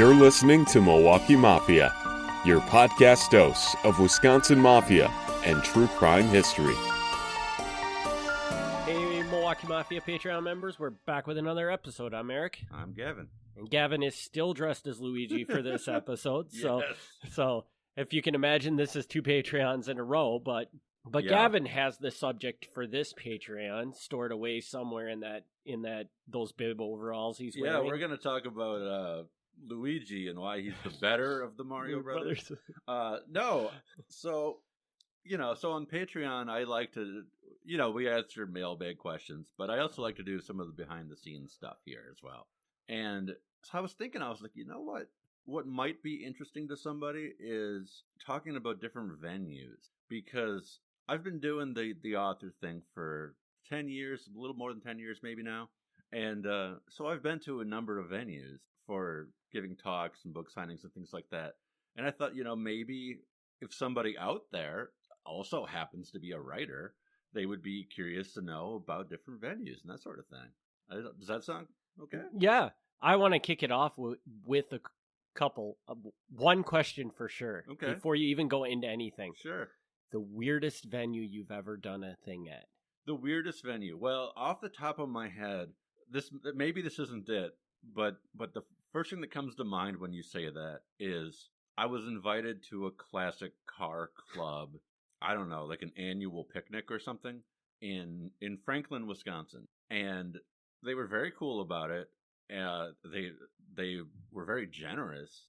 You're listening to Milwaukee Mafia, your podcast dose of Wisconsin Mafia and true crime history. Hey, Milwaukee Mafia Patreon members, we're back with another episode. I'm Eric. I'm Gavin. And Gavin is still dressed as Luigi for this episode. Yes. So if you can imagine, this is two Patreons in a row, but Yeah. Gavin has the subject for this Patreon stored away somewhere in those bib overalls he's wearing. Yeah, we're going to talk about Luigi and why he's the better of the Mario Brothers. So on Patreon, I like to, we answer mailbag questions, but I also like to do some of the behind-the-scenes stuff here as well. And so I was thinking, you know what? What might be interesting to somebody is talking about different venues, because I've been doing the author thing for 10 years, a little more than 10 years maybe now. And so I've been to a number of venues for giving talks and book signings and things like that. And I thought, maybe if somebody out there also happens to be a writer, they would be curious to know about different venues and that sort of thing. Does that sound okay? Yeah. I want to kick it off with a couple of one question for sure. Okay. Before you even go into anything. Sure. The weirdest venue you've ever done a thing at. The weirdest venue. Well, off the top of my head, this isn't it, but the first thing that comes to mind when you say that is I was invited to a classic car club. I don't know, like an annual picnic or something in Franklin, Wisconsin, and they were very cool about it. They were very generous.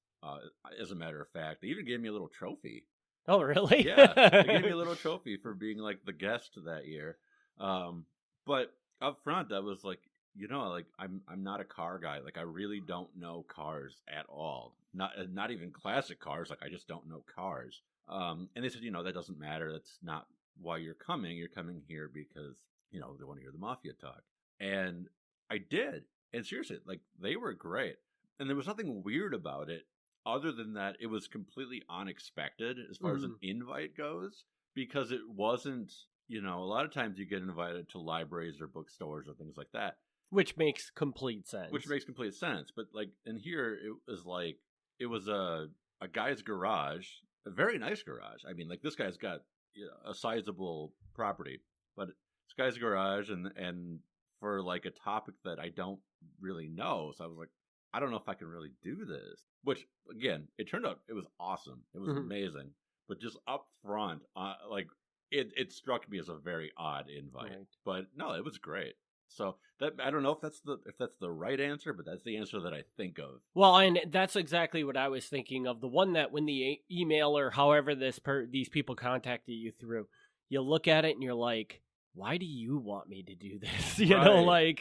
As a matter of fact, they even gave me a little trophy. Oh, really? Yeah, they gave me a little trophy for being like the guest that year. But up front, I was like, I'm not a car guy. Like, I really don't know cars at all. Not even classic cars. Like, I just don't know cars. And they said, that doesn't matter. That's not why you're coming. You're coming here because, they want to hear the Mafia talk. And I did. And seriously, like, they were great. And there was nothing weird about it other than that it was completely unexpected as far as an invite goes, because it wasn't, a lot of times you get invited to libraries or bookstores or things like that. Which makes complete sense. But like in here, it was a guy's garage, a very nice garage. I mean, like, this guy's got a sizable property, but this guy's garage and for like a topic that I don't really know. So I was like, I don't know if I can really do this, which again, it turned out it was awesome. It was amazing, but just up front, it struck me as a very odd invite, right. But no, it was great. So that, I don't know if that's the right answer, but that's the answer that I think of. Well, and that's exactly what I was thinking of. The one that when the email or however these people contacted you through, you look at it and you're like, why do you want me to do this?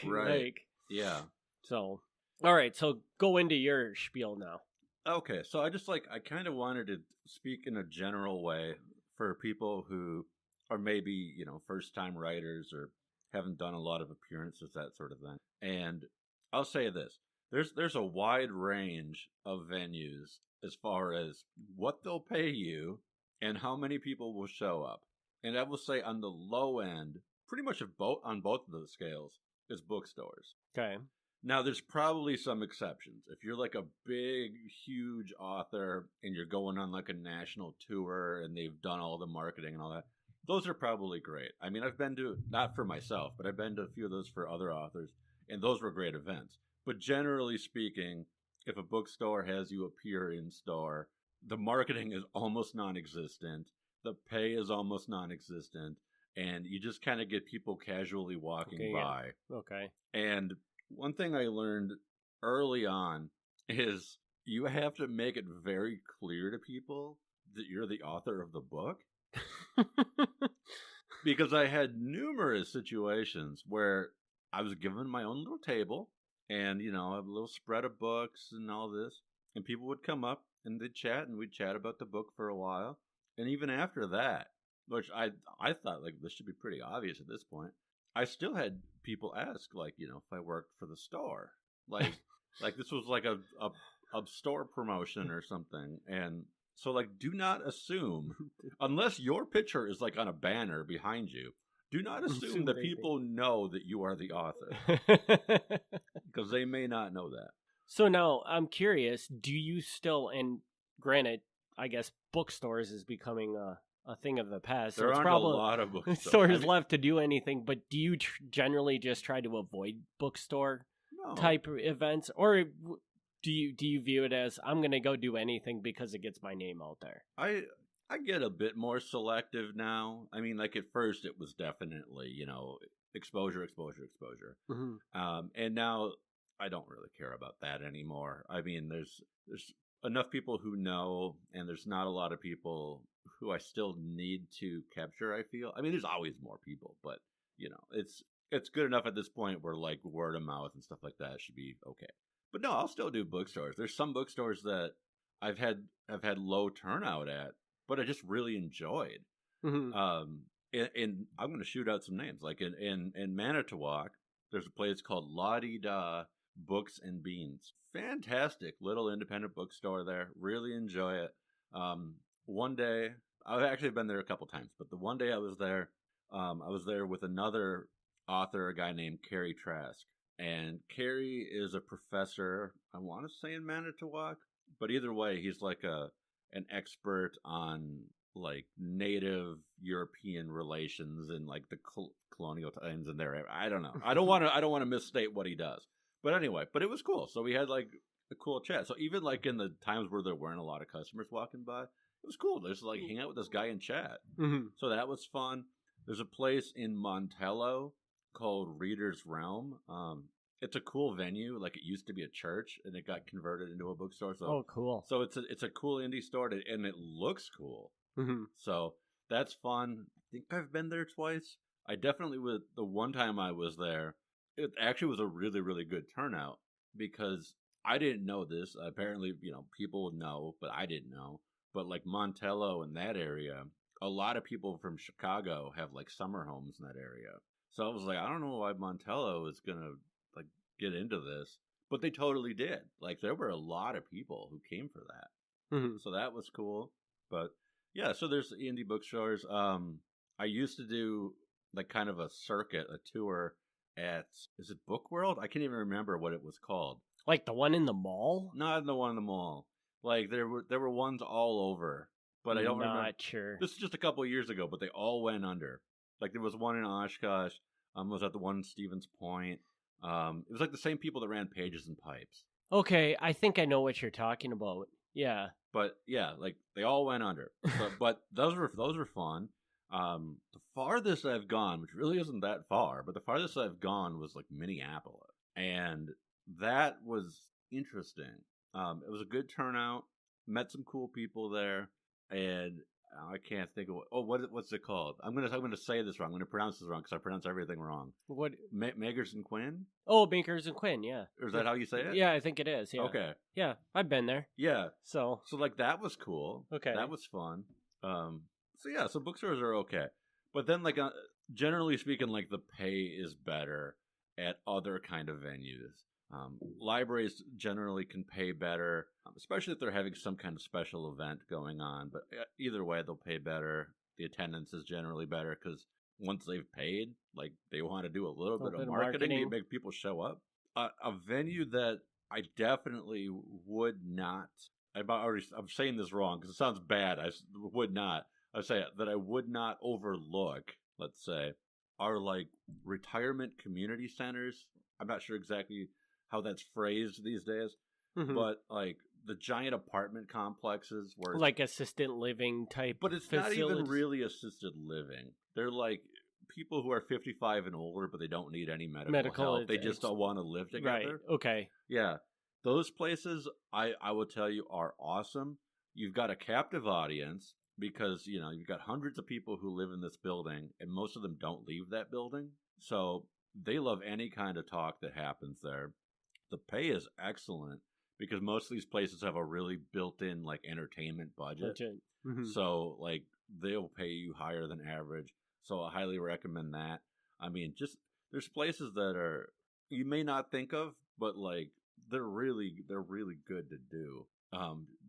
Right. Yeah. So, all right. So go into your spiel now. Okay. So I kind of wanted to speak in a general way for people who are maybe, first time writers or haven't done a lot of appearances, that sort of thing. And I'll say this, there's a wide range of venues as far as what they'll pay you and how many people will show up. And I will say on the low end, pretty much on both of those scales, is bookstores. Okay. Now, there's probably some exceptions. If you're like a big, huge author and you're going on like a national tour and they've done all the marketing and all that, those are probably great. I mean, I've been to, not for myself, but I've been to a few of those for other authors, and those were great events. But generally speaking, if a bookstore has you appear in store, the marketing is almost non-existent. The pay is almost non-existent, and you just kind of get people casually walking by. Yeah. Okay. And one thing I learned early on is you have to make it very clear to people that you're the author of the book. Because I had numerous situations where I was given my own little table and, a little spread of books and all this, and people would come up and they'd chat, and we'd chat about the book for a while. And even after that, which I thought, like, this should be pretty obvious at this point, I still had people ask, like, if I worked for the store. Like this was like a store promotion or something. And so, like, do not assume, unless your picture is, like, on a banner behind you, do not assume that people know that you are the author. Because they may not know that. So now I'm curious, do you still, and granted, I guess bookstores is becoming a thing of the past. So There it's aren't probably a lot of bookstores. stores left to do anything, but do you generally just try to avoid bookstore No. type events, or do you view it as I'm going to go do anything because it gets my name out there? I get a bit more selective now. I mean, like at first it was definitely, exposure. Mm-hmm. And now I don't really care about that anymore. I mean, there's enough people who know, and there's not a lot of people who I still need to capture, I feel. I mean, there's always more people, but it's good enough at this point where like word of mouth and stuff like that should be okay. But no, I'll still do bookstores. There's some bookstores that I've had low turnout at, but I just really enjoyed. Mm-hmm. And I'm going to shoot out some names. Like in Manitowoc, there's a place called La Di Da Books and Beans. Fantastic little independent bookstore there. Really enjoy it. One day, I've actually been there a couple times, but the one day I was there with another author, a guy named Kerry Trask. And Kerry is a professor, I want to say in Manitowoc, but either way, he's like an expert on like native European relations and like the colonial times in there. I don't know. I don't want to misstate what he does. But anyway, but it was cool. So we had like a cool chat. So even like in the times where there weren't a lot of customers walking by, it was cool. Just like hang out with this guy and chat. Mm-hmm. So that was fun. There's a place in Montello called Reader's Realm. It's a cool venue. Like it used to be a church, and it got converted into a bookstore. So, cool. So it's a cool indie store, and it looks cool. Mm-hmm. So that's fun. I think I've been there twice. I definitely was. The one time I was there, it actually was a really, really good turnout because I didn't know this. Apparently, people know, but I didn't know. But like Montello and that area, a lot of people from Chicago have like summer homes in that area. So I was like, I don't know why Montello is gonna like get into this, but they totally did. Like there were a lot of people who came for that. Mm-hmm. So that was cool. But yeah, so there's indie bookstores. I used to do like kind of a circuit, a tour at, is it Book World? I can't even remember what it was called. Like the one in the mall? Not the one in the mall. Like there were ones all over, but I don't remember. Not sure. This is just a couple of years ago, but they all went under. Like there was one in Oshkosh. Was at the one in Stevens Point. It was like the same people that ran Pages and Pipes. Okay, I think I know what you're talking about. Yeah. But yeah, like they all went under. But those were fun. The farthest I've gone, which really isn't that far, but the farthest I've gone was like Minneapolis, and that was interesting. It was a good turnout. Met some cool people there, and I can't think of what's it called. I'm gonna say this wrong. I'm gonna pronounce this wrong because I pronounce everything wrong. What? Makers and Quinn? Oh, Bakers and Quinn. Yeah. Or is that how you say it? Yeah, I think it is. Yeah. Okay. Yeah, I've been there. Yeah. So like that was cool. Okay. That was fun. So yeah, so bookstores are okay, but then like generally speaking, like the pay is better at other kind of venues. Libraries generally can pay better, especially if they're having some kind of special event going on. But either way, they'll pay better. The attendance is generally better because once they've paid, like they want to do a little bit of marketing to make people show up. A venue that I definitely would not. I'm saying this wrong because it sounds bad. I would not. I say that I would not overlook. Let's say are like retirement community centers. I'm not sure exactly how that's phrased these days, but like the giant apartment complexes where like assisted living type, but it's facilities. Not even really assisted living. They're like people who are 55 and older, but they don't need any medical help. They just all want to live together. Right. Okay. Yeah, those places I will tell you are awesome. You've got a captive audience because you've got hundreds of people who live in this building, and most of them don't leave that building, so they love any kind of talk that happens there. The pay is excellent because most of these places have a really built-in like entertainment budget. Mm-hmm. So like they'll pay you higher than average. So I highly recommend that. I mean, just there's places that are you may not think of, but like they're really good to do.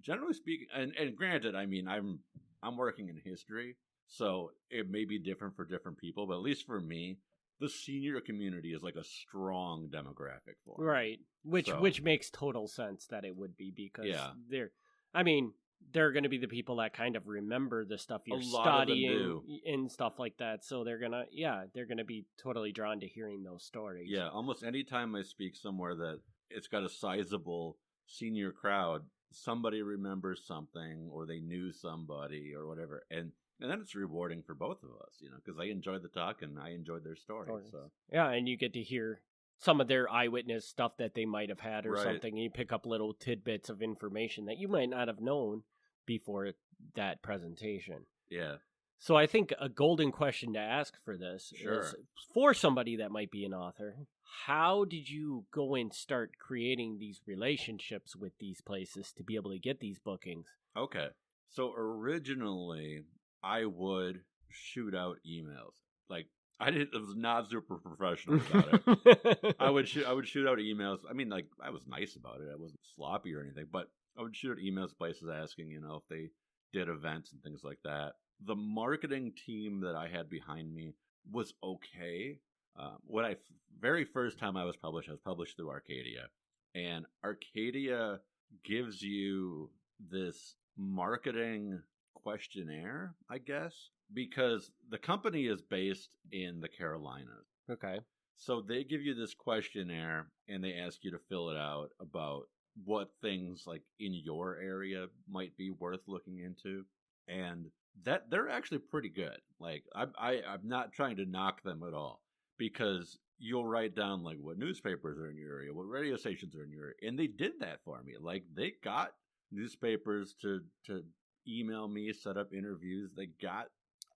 Generally speaking, and granted, I mean I'm working in history, so it may be different for different people, but at least for me, the senior community is like a strong demographic for me. Right. Which makes total sense that it would be, because they're going to be the people that kind of remember the stuff you're studying and stuff like that. So they're going to be totally drawn to hearing those stories. Yeah, almost any time I speak somewhere that it's got a sizable senior crowd, somebody remembers something or they knew somebody or whatever. And then it's rewarding for both of us, because I enjoyed the talk and I enjoyed their story. So yeah, and you get to hear some of their eyewitness stuff that they might have had or something. You pick up little tidbits of information that you might not have known before that presentation. Yeah. So I think a golden question to ask for this is, for somebody that might be an author, how did you go and start creating these relationships with these places to be able to get these bookings? Okay. So originally, I would shoot out emails. Like, I was not super professional about it. I would shoot out emails. I mean, like, I was nice about it. I wasn't sloppy or anything, but I would shoot out emails to places asking, if they did events and things like that. The marketing team that I had behind me was okay. Very first time I was published through Arcadia. And Arcadia gives you this marketing questionnaire, I guess, because the company is based in the Carolinas. Okay. So they give you this questionnaire and they ask you to fill it out about what things like in your area might be worth looking into. And that they're actually pretty good. Like I'm not trying to knock them at all, because you'll write down like what newspapers are in your area, what radio stations are in your area, and they did that for me. Like they got newspapers to email me, set up interviews. They got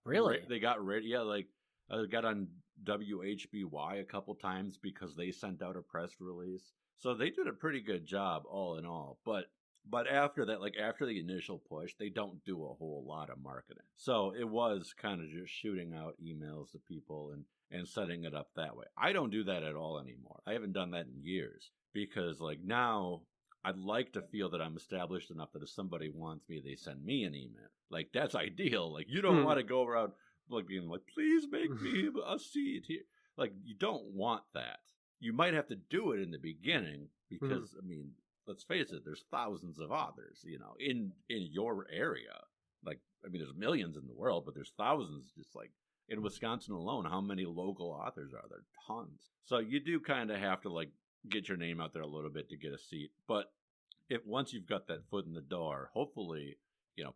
radio. Like I got on WHBY a couple times because they sent out a press release. So they did a pretty good job all in all. But after that, like after the initial push, they don't do a whole lot of marketing. So it was kind of just shooting out emails to people and setting it up that way. I don't do that at all anymore. I haven't done that in years, because like now I'd like to feel that I'm established enough that if somebody wants me, they send me an email. Like that's ideal. Like you don't want to go around like being like, please make me a seat here. Like you don't want that. You might have to do it in the beginning because, I mean, let's face it, there's thousands of authors, in your area. Like, I mean, there's millions in the world, but there's thousands just like in Wisconsin alone. How many local authors are there? Tons. So you do kind of have to like get your name out there a little bit to get a seat. But once you've got that foot in the door, hopefully,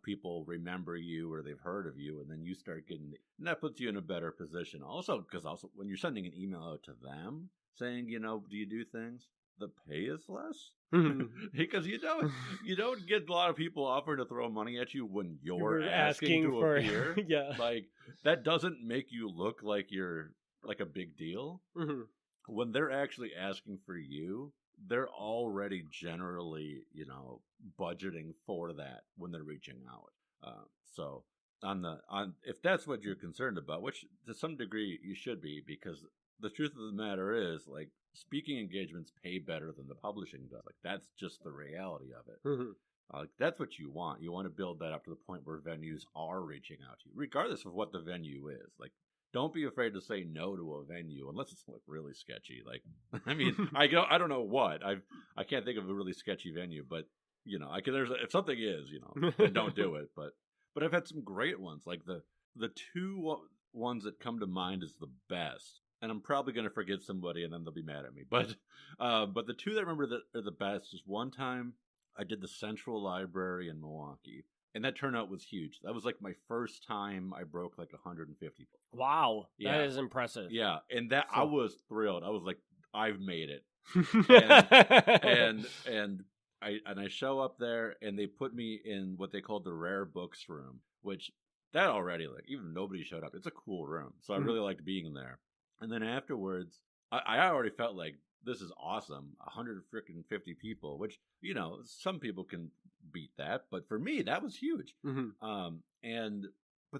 people remember you or they've heard of you, and then you start getting, and that puts you in a better position. Also, because when you're sending an email out to them saying, do you do things? The pay is less because you don't get a lot of people offering to throw money at you when you're asking to appear. Yeah, like that doesn't make you look like you're like a big deal. When they're actually asking for you, they're already generally budgeting for that when they're reaching out. So if that's what you're concerned about, which to some degree you should be, because the truth of the matter is, like, speaking engagements pay better than the publishing does. Like, that's just the reality of it. Like, that's what you want. You want to build that up to the point where venues are reaching out to you, regardless of what the venue is. Like, don't be afraid to say no to a venue unless it's like really sketchy. Like, I mean, I don't know what. I can't think of a really sketchy venue, but if something is, then don't do it. But I've had some great ones. Like the two ones that come to mind is the best. And I'm probably going to forget somebody, and then they'll be mad at me. But the two that I remember that are the best is one time I did the Central Library in Milwaukee, and that turnout was huge. That was like my first time I broke like 150 people. Wow, yeah. That is impressive. Yeah, and I was thrilled. I was like, I've made it. and I show up there, and they put me in what they called the rare books room, which that already, like, even nobody showed up. It's a cool room, so I really liked being there. And then afterwards, I already felt like this is awesome. 150 people, which, some people can beat that. But for me, that was huge. But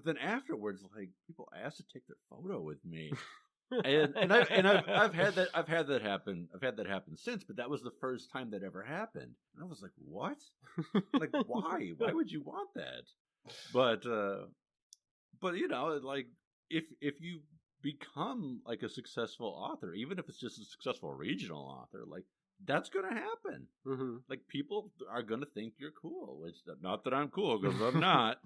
then afterwards, like, people asked to take their photo with me. and I've had that happen. I've had that happen since, but that was the first time that ever happened. And I was like, what? Like, why? Why would you want that? But like, if you become like a successful author, even if it's just a successful regional author. Like, that's going to happen. Mm-hmm. Like, people are going to think you're cool. It's not that I'm cool, because I'm not.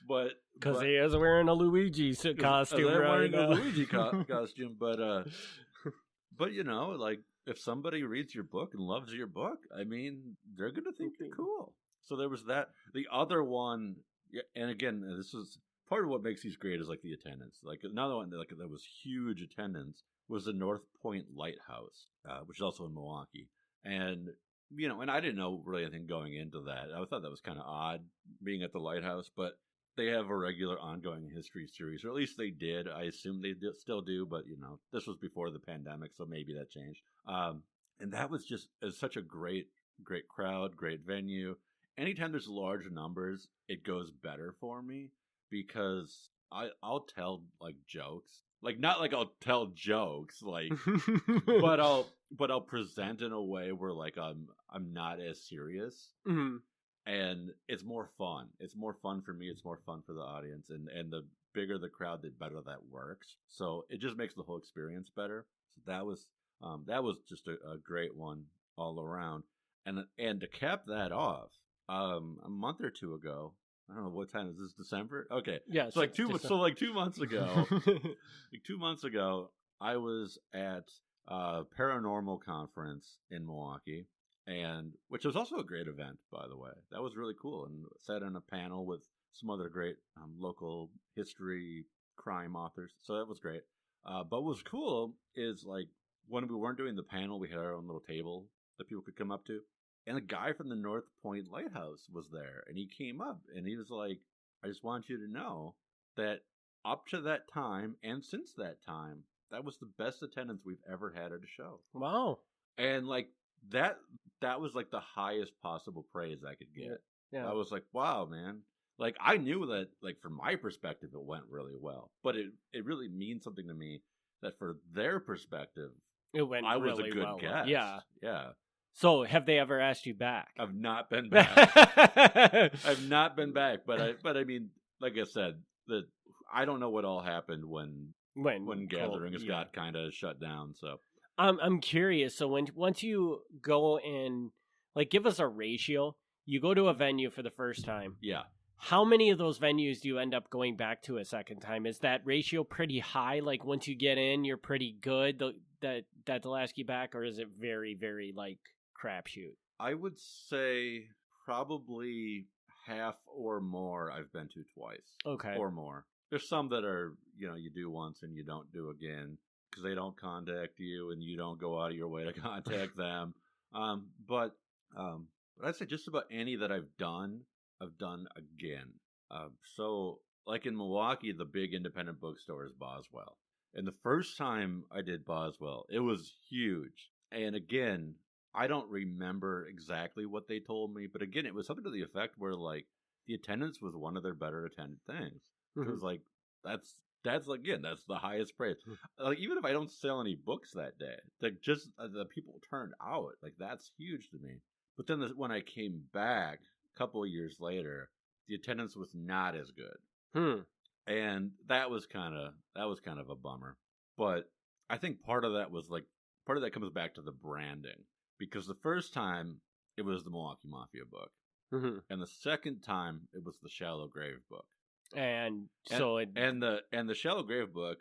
But because he is wearing a Luigi costume right wearing now. a Luigi costume. But you know, like, if somebody reads your book and loves your book, I mean, they're going to think you're cool. So there was that. The other one, and again, this is part of what makes these great, is like the attendance. Like, another one that was huge attendance was the North Point Lighthouse, which is also in Milwaukee. And, you know, and I didn't know really anything going into that. I thought that was kind of odd, being at the lighthouse, but they have a regular ongoing history series, or at least they did. I assume they still do, but, you know, this was before the pandemic, so maybe that changed. And that was just such a great crowd, great venue. Anytime there's large numbers, it goes better for me, because I'll tell, like, jokes. Like, not like I'll tell jokes, like, but I'll present in a way where, like, I'm not as serious. Mm-hmm. And it's more fun. It's more fun for me. It's more fun for the audience. And the bigger the crowd, the better that works. So it just makes the whole experience better. So that was just a great one all around. And to cap that off, a month or two ago, I don't know what time is this, December? Okay. Yeah. So like 2 months ago, like 2 months ago, I was at a paranormal conference in Milwaukee, and which was also a great event, by the way. That was really cool, and sat on a panel with some other great local history crime authors. So that was great. But what was cool is, like, when we weren't doing the panel, we had our own little table that people could come up to. And a guy from the North Point Lighthouse was there, and he came up, and he was like, I just want you to know that up to that time, and since that time, that was the best attendance we've ever had at a show. Wow. And, like, that was, like, the highest possible praise I could get. Yeah. I was like, wow, man. Like, I knew that, like, from my perspective, it went really well. But it really means something to me that for their perspective, it went I was really a good well. guest. Yeah. Yeah. So, have they ever asked you back? I've not been back. I've not been back, but I mean, like I said, I don't know what all happened when gatherings got kind of shut down. So I'm curious. So once you go and, like, give us a ratio. You go to a venue for the first time. Yeah. How many of those venues do you end up going back to a second time? Is that ratio pretty high? Like, once you get in, you're pretty good that they'll ask you back, or is it very, very, like, crapshoot? I would say probably half or more I've been to twice. Okay. Or more. There's some that are, you know, you do once and you don't do again because they don't contact you and you don't go out of your way to contact them. But I'd say just about any that I've done again. So, like in Milwaukee, the big independent bookstore is Boswell. And the first time I did Boswell, it was huge. And again, I don't remember exactly what they told me, but again, it was something to the effect where, like, the attendance was one of their better attended things. Mm-hmm. It was like, that's again, that's the highest praise. Mm-hmm. Like, even if I don't sell any books that day, like, just the people turned out, like, that's huge to me. But then when I came back a couple of years later, the attendance was not as good. And that was kind of a bummer. But I think part of that comes back to the branding. Because the first time, it was the Milwaukee Mafia book. Mm-hmm. And the second time, it was the Shallow Grave book. And the Shallow Grave book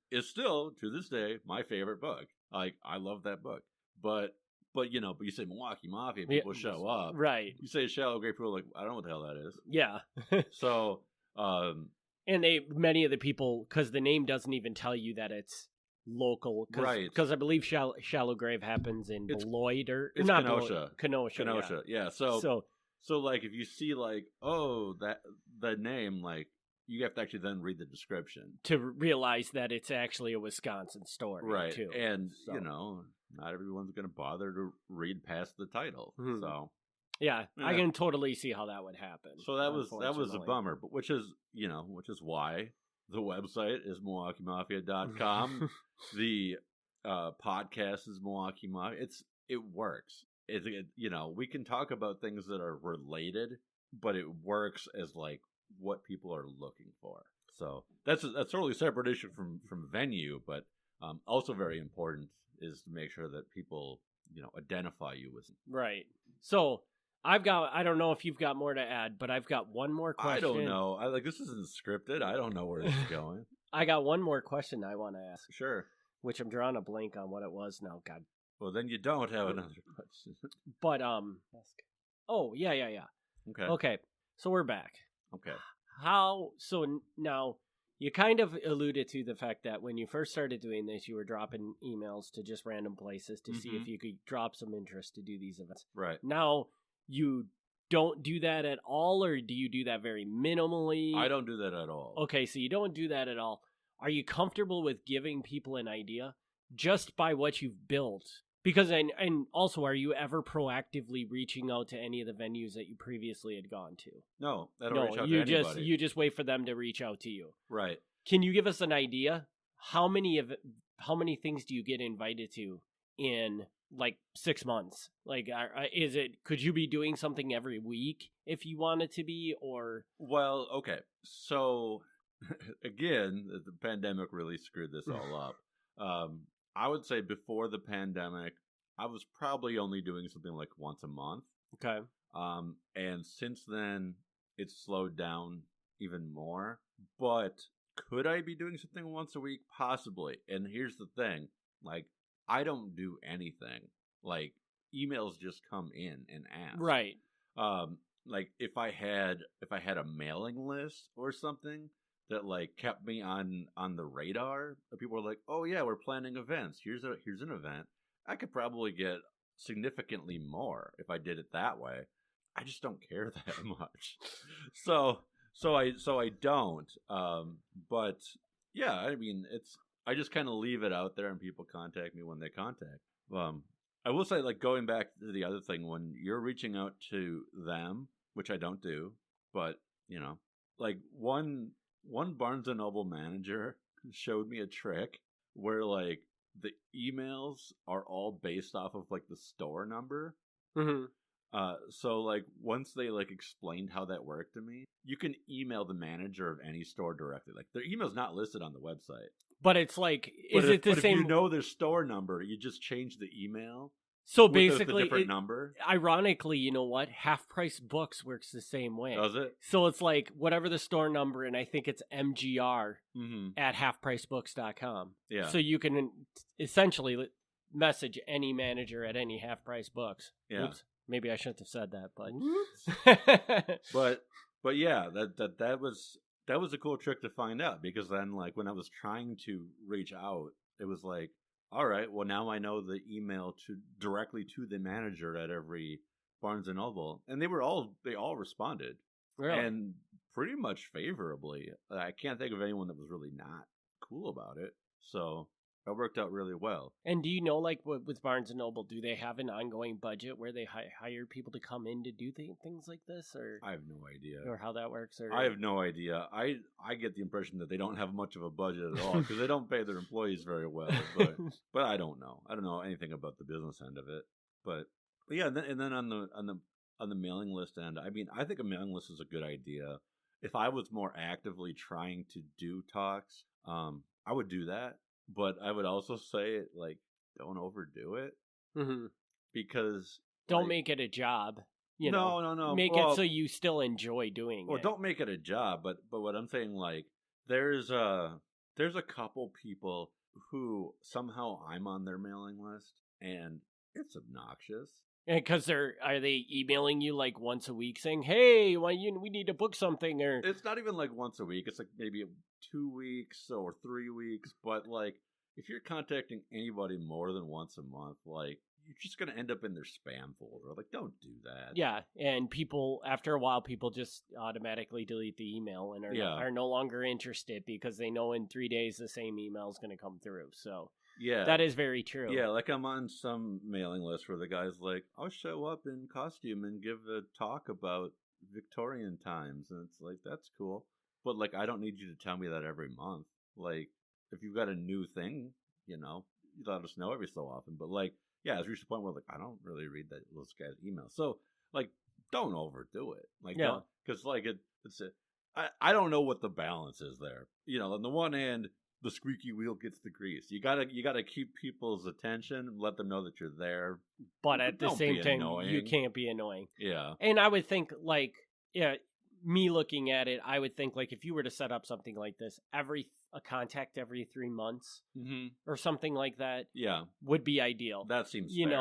is still, to this day, my favorite book. Like, I love that book. But you know, you say Milwaukee Mafia, people show up. Right. You say Shallow Grave, people are like, I don't know what the hell that is. Yeah. So, and many of the people, because the name doesn't even tell you that it's local, right? Because I believe Shallow Grave happens in Beloit, or it's not Kenosha. Kenosha, yeah. So like, if you see, like, oh, that name, like, you have to actually then read the description to realize that it's actually a Wisconsin story, right? Too. And you know, not everyone's going to bother to read past the title, So yeah, I can totally see how that would happen. So that was a bummer, but which is why the website is MilwaukeeMafia.com. The podcast is Milwaukee Mafia. It works. We can talk about things that are related, but it works as, like, what people are looking for. So that's a totally separate issue from venue, but also very important is to make sure that people, identify you as right. So I don't know if you've got more to add, but I've got one more question. I don't know. This isn't scripted. I don't know where this is going. I got one more question I want to ask. Sure. Which I'm drawing a blank on what it was now. God. Well, then you don't have another question. But oh yeah. Okay. So we're back. Okay. So now you kind of alluded to the fact that when you first started doing this, you were dropping emails to just random places to see if you could drop some interest to do these events. Right. Now you don't do that at all, or do you do that very minimally? I don't do that at all. Okay, so you don't do that at all. Are you comfortable with giving people an idea just by what you've built? Because and also, are you ever proactively reaching out to any of the venues that you previously had gone to? No, I don't reach out to anybody. You just wait for them to reach out to you. Right. Can you give us an idea? How many things do you get invited to in like 6 months? Like, could you be doing something every week if you wanted to be, or? Well, okay. So again, the pandemic really screwed this all up. I would say before the pandemic, I was probably only doing something like once a month. Okay. And since then, it's slowed down even more. But could I be doing something once a week? Possibly. And here's the thing. Like, I don't do anything. Like, emails just come in and ask. Right. Like, if I had a mailing list or something that like kept me on the radar. People were like, "Oh yeah, we're planning events. Here's an event." I could probably get significantly more if I did it that way. I just don't care that much. So I don't. But yeah, I mean, I just kind of leave it out there, and people contact me when they contact. I will say, like, going back to the other thing, when you're reaching out to them, which I don't do, but like one Barnes & Noble manager showed me a trick where, like, the emails are all based off of, like, the store number. Mm-hmm. So, like, once they, like, explained how that worked to me, you can email the manager of any store directly. Like, their email's not listed on the website. But it's like, is it the same? If you know their store number, you just change the email. So basically, a different number. Ironically, you know what? Half Price Books works the same way. Does it? So it's like whatever the store number, and I think it's MGR at halfpricebooks.com. Yeah. So you can essentially message any manager at any Half Price Books. Yeah. Oops. Maybe I shouldn't have said that, but but yeah, that was a cool trick to find out, because then, like, when I was trying to reach out, it was like, all right, well, now I know the email directly to the manager at every Barnes & Noble. And they all responded. Really? And pretty much favorably. I can't think of anyone that was really not cool about it. So that worked out really well. And do you know, like, with Barnes & Noble, do they have an ongoing budget where they hire people to come in to do things like this? Or I have no idea. Or how that works? Or I have no idea. I get the impression that they don't have much of a budget at all, because they don't pay their employees very well. But I don't know. I don't know anything about the business end of it. But yeah, and then on the mailing list end, I mean, I think a mailing list is a good idea. If I was more actively trying to do talks, I would do that. But I would also say, like, don't overdo it. Mm-hmm. Because don't make it a job. No. Make it so you still enjoy doing it. Well, don't make it a job. But what I'm saying, like, there's a couple people who somehow I'm on their mailing list, and it's obnoxious. Because are they emailing you like once a week saying, "Hey, we need to book something"? Or it's not even like once a week. It's like maybe 2 weeks or 3 weeks. But like, if you're contacting anybody more than once a month, like, you're just gonna end up in their spam folder. Like, don't do that. Yeah, and after a while, people just automatically delete the email and are no longer interested, because they know in 3 days the same email is going to come through. So. Yeah, that is very true. Yeah, like, I'm on some mailing list where the guy's like, "I'll show up in costume and give a talk about Victorian times," and it's like, that's cool, but like, I don't need you to tell me that every month. Like, if you've got a new thing, you let us know every so often. But like, yeah, it's reached a point where, like, I don't really read those guys' emails, so like, don't overdo it. Like, because like it's I don't know what the balance is there. On the one hand, the squeaky wheel gets the grease. You gotta keep people's attention, let them know that you're there. But at the same time, you can't be annoying. Yeah. And I would think, me looking at it, I would think, if you were to set up something like this, a contact every 3 months or something like that, would be ideal. That seems fair.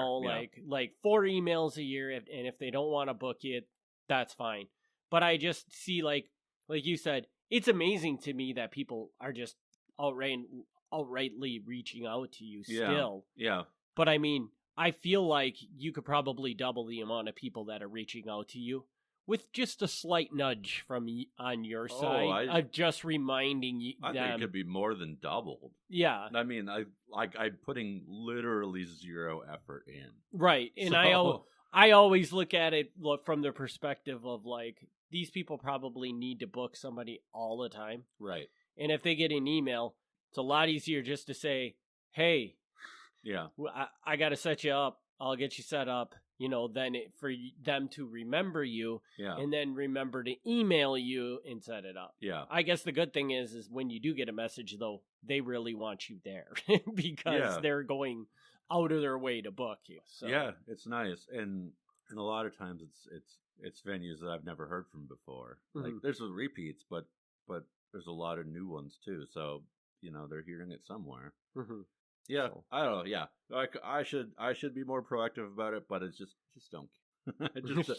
Like 4 emails a year, and if they don't want to book you, that's fine. But I just see, like you said, it's amazing to me that people are just outrightly reaching out to you still. Yeah. But I mean, I feel like you could probably double the amount of people that are reaching out to you with just a slight nudge on your side of just reminding you. I think it could be more than doubled. Yeah. I mean, I'm putting literally zero effort in. Right. And I always look at it from the perspective of these people probably need to book somebody all the time. Right. And if they get an email, it's a lot easier just to say, hey, I got to set you up. I'll get you set up, then for them to remember you and then remember to email you and set it up. Yeah. I guess the good thing is when you do get a message, though, they really want you there because they're going out of their way to book you. So. Yeah, it's nice. And a lot of times it's venues that I've never heard from before. Mm-hmm. Like there's the repeats, but there's a lot of new ones too. So, they're hearing it somewhere. Mm-hmm. Yeah, so. I don't know. Yeah, I should be more proactive about it, but it's just don't. Just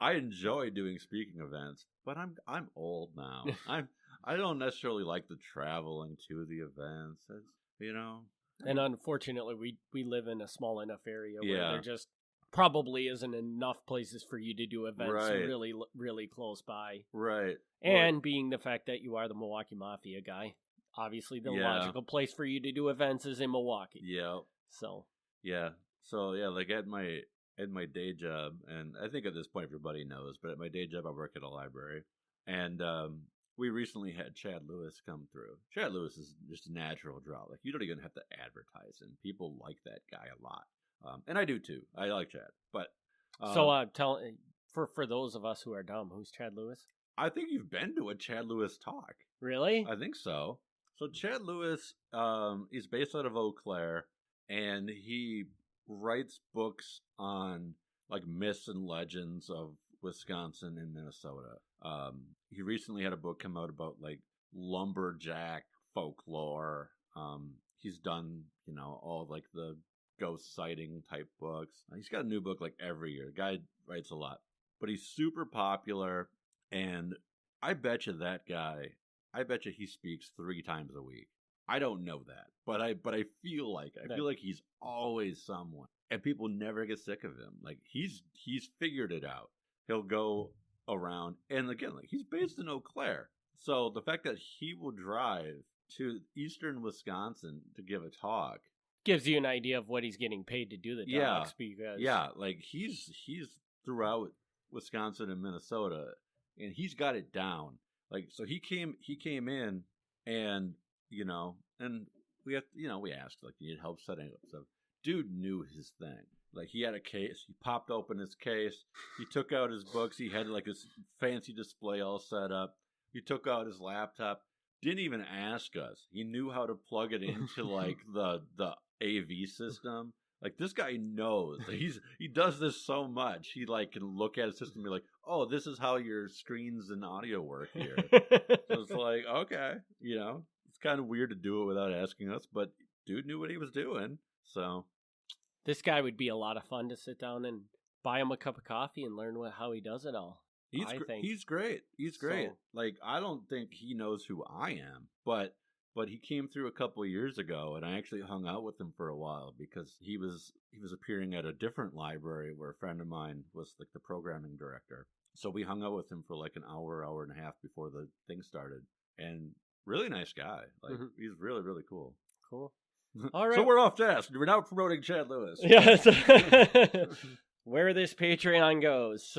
I enjoy doing speaking events, but I'm old now. I don't necessarily like the traveling to the events. And unfortunately, we live in a small enough area where there just probably isn't enough places for you to do events really, really close by. Right. And being the fact that you are the Milwaukee Mafia guy, obviously the logical place for you to do events is in Milwaukee. Yeah. So. Yeah. So at my day job, and I think at this point everybody knows, but at my day job I work at a library, and we recently had Chad Lewis come through. Chad Lewis is just a natural draw. You don't even have to advertise him. People like that guy a lot. And I do too. I like Chad. But for those of us who are dumb, who's Chad Lewis? I think you've been to a Chad Lewis talk. Really? I think so. So Chad Lewis is based out of Eau Claire, and he writes books on myths and legends of Wisconsin and Minnesota. He recently had a book come out about lumberjack folklore. He's done all the ghost sighting type books. He's got a new book every year. The guy writes a lot, but he's super popular, and I bet you he speaks 3 times a week. I don't know that, but I feel like he's always someone, and people never get sick of him. He's figured it out. He'll go around, and again, he's based in Eau Claire, so the fact that he will drive to eastern Wisconsin to give a talk gives you an idea of what he's getting paid to do the talks. He's throughout Wisconsin and Minnesota, and he's got it down. So he came in, and and we asked, you need help setting up stuff. Dude knew his thing. He had a case. He popped open his case. He took out his books. He had his fancy display all set up. He took out his laptop. Didn't even ask us. He knew how to plug it into the AV system. This guy knows. He does this so much. He can look at his system and be like, oh, this is how your screens and audio work here. So it's okay, it's kind of weird to do it without asking us, but dude knew what he was doing. So this guy would be a lot of fun to sit down and buy him a cup of coffee and learn how he does it all. He's great. He's great. So, I don't think he knows who I am, but he came through a couple of years ago, and I actually hung out with him for a while because he was appearing at a different library where a friend of mine was the programming director. So we hung out with him for an hour and a half before the thing started, and really nice guy. He's really, really cool. Cool. All right. So we're off task. We're now promoting Chad Lewis. Yes. Where this Patreon goes.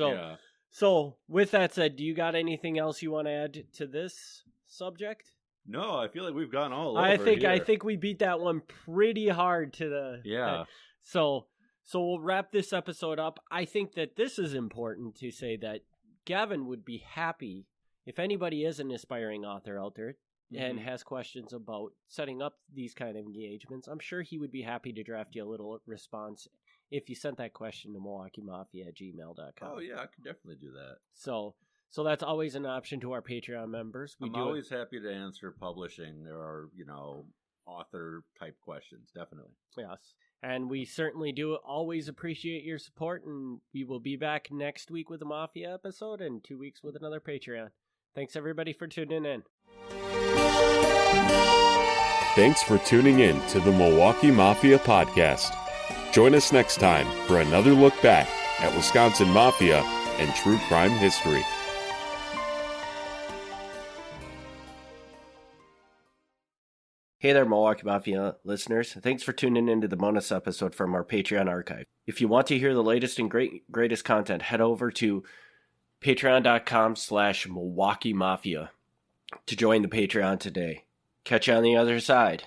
So with that said, do you got anything else you want to add to this subject? No, I feel like we've gone all over. I think we beat that one pretty hard to the So we'll wrap this episode up. I think that this is important to say that Gavin would be happy if anybody is an aspiring author out there and has questions about setting up these kind of engagements, I'm sure he would be happy to draft you a little response if you sent that question to MilwaukeeMafia@gmail.com. Oh, yeah, I can definitely do that. So that's always an option to our Patreon members. I'm always happy to answer publishing or, author-type questions, definitely. Yes. And we certainly do always appreciate your support, and we will be back next week with a Mafia episode and 2 weeks with another Patreon. Thanks, everybody, for tuning in. Thanks for tuning in to the Milwaukee Mafia Podcast. Join us next time for another look back at Wisconsin Mafia and true crime history. Hey there, Milwaukee Mafia listeners. Thanks for tuning into the bonus episode from our Patreon archive. If you want to hear the latest and greatest content, head over to patreon.com/Milwaukee Mafia to join the Patreon today. Catch you on the other side.